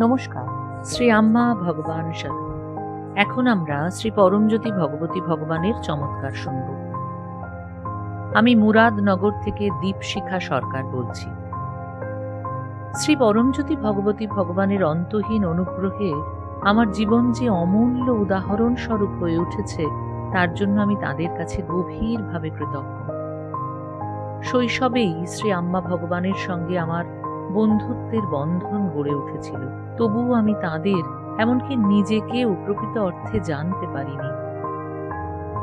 নমস্কার। শ্রী আম্মা ভগবান শরণ। এখন আমরা শ্রী পরমজ্যোতি ভগবতী ভগবানের চমৎকার শুনব। আমি মুরাদনগর থেকে দীপশিখা সরকার বলছি। শ্রী পরমজ্যোতি ভগবতী ভগবানের অন্তহীন অনুগ্রহে আমার জীবন যে অমূল্য উদাহরণ স্বরূপ হয়ে উঠেছে, তার জন্য আমি তাদের কাছে গভীরভাবে কৃতজ্ঞ। শৈশবেই শ্রী আম্মা ভগবানের সঙ্গে আমার বন্ধুত্বের বন্ধন গড়ে উঠেছিল, তবুও আমি তাঁদের, এমনকি নিজেকেও প্রকৃত অর্থে জানতে পারিনি।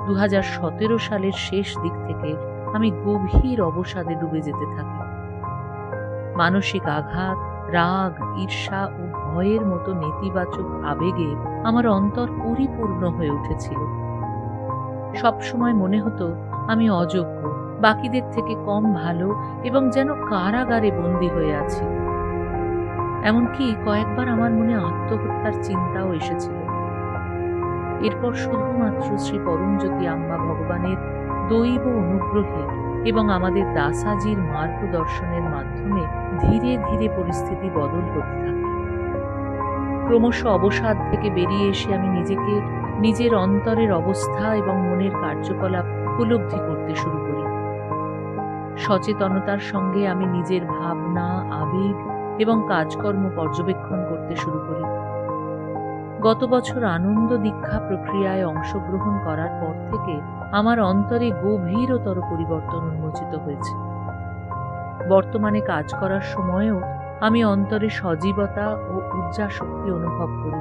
2017 সালের শেষ দিক থেকে আমি গভীর অবসাদে ডুবে যেতে থাকি। মানসিক আঘাত, রাগ, ঈর্ষা ও ভয়ের মতো নেতিবাচক আবেগে আমার অন্তর পরিপূর্ণ হয়ে উঠেছিল। সবসময় মনে হতো আমি অযোগ্য, বাকিদের থেকে কম ভালো এবং যেন কারাগারে বন্দী হয়ে আছি। এমনকি কয়েকবার আমার মনে আত্মহত্যার চিন্তাও এসেছিল। এরপর শুধুমাত্র শ্রী পরমজ্যোতি আম্মা ভগবানের দৈব অনুগ্রহে এবং আমাদের দাসাজির মার্গদর্শনের মাধ্যমে ধীরে ধীরে পরিস্থিতি বদল হতে থাকে। ক্রমশ অবসাদ থেকে বেরিয়ে এসে আমি নিজেকে, নিজের অন্তরের অবস্থা এবং মনের কার্যকলাপ উপলব্ধি করতে শুরু করি। সচেতনতার সঙ্গে আমি নিজের ভাবনা, আবেগ এবং কাজকর্ম পর্যবেক্ষণ করতে শুরু করি। গত বছর আনন্দ দীক্ষা প্রক্রিয়ায় অংশগ্রহণ করার পর থেকে আমার অন্তরে গভীরতর পরিবর্তন উন্মোচিত হয়েছে। বর্তমানে কাজ করার সময়ও আমি অন্তরে সজীবতা ও ঊর্জা শক্তি অনুভব করি।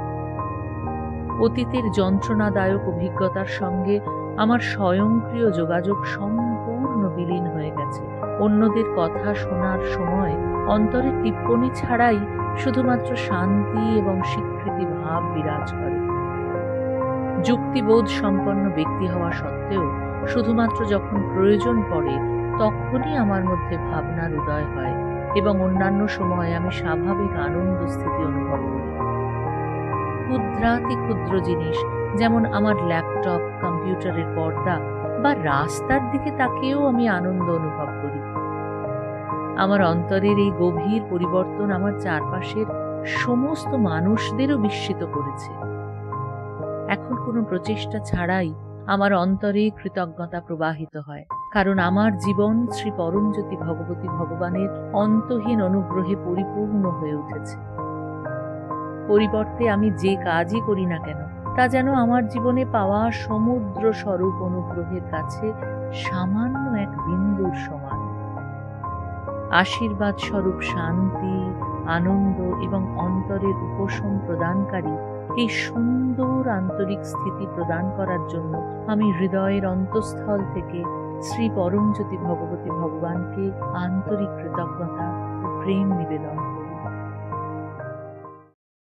অতীতের যন্ত্রণাদায়ক অভিজ্ঞতার সঙ্গে আমার স্বয়ংক্রিয় যোগাযোগ সম্পূর্ণ বিলীন হয়ে গেছে। অন্যদের কথা শোনার সময় অন্তরে টিপ্পনি ছাড়াই শুধুমাত্র শান্তি এবং স্বীকৃতি ভাব বিরাজ করে। যুক্তিবোধ সম্পন্ন ব্যক্তি হওয়া সত্ত্বেও শুধুমাত্র যখন প্রয়োজন পড়ে তখনই আমার মধ্যে ভাবনার উদয় হয় এবং অন্যান্য সময়ে আমি স্বাভাবিক আনন্দ স্থিতি অনুভব করি। ক্ষুদ্রাতি ক্ষুদ্র জিনিস, যেমন আমার ল্যাপটপ, কম্পিউটারের পর্দা বা রাস্তার দিকে তাকিয়েও আমি আনন্দ অনুভব করি। আমার অন্তরের এই গভীর পরিবর্তন আমার চারপাশের সমস্ত মানুষদেরও বিস্মিত করেছে। এখন কোনো প্রচেষ্টা ছাড়াই আমার অন্তরে কৃতজ্ঞতা প্রবাহিত হয়, কারণ আমার জীবন শ্রী পরমজ্যোতি ভগবতী ভগবানের অন্তহীন অনুগ্রহে পরিপূর্ণ হয়ে উঠেছে। পরিবর্তে আমি যে কাজই করি না কেন, তা যেন আমার জীবনে পাওয়া সমুদ্র স্বরূপ অনুগ্রহের কাছে সামান্য এক বিন্দুর সমান। আশীর্বাদ স্বরূপ শান্তি, আনন্দ এবং অন্তরের উপশম প্রদানকারী এই সুন্দর আন্তরিক স্থিতি প্রদান করার জন্য আমি হৃদয়ের অন্তঃস্থল থেকে শ্রী পরমজ্যোতি ভগবতী ভগবানকে আন্তরিক কৃতজ্ঞতা ও প্রেম নিবেদন করি।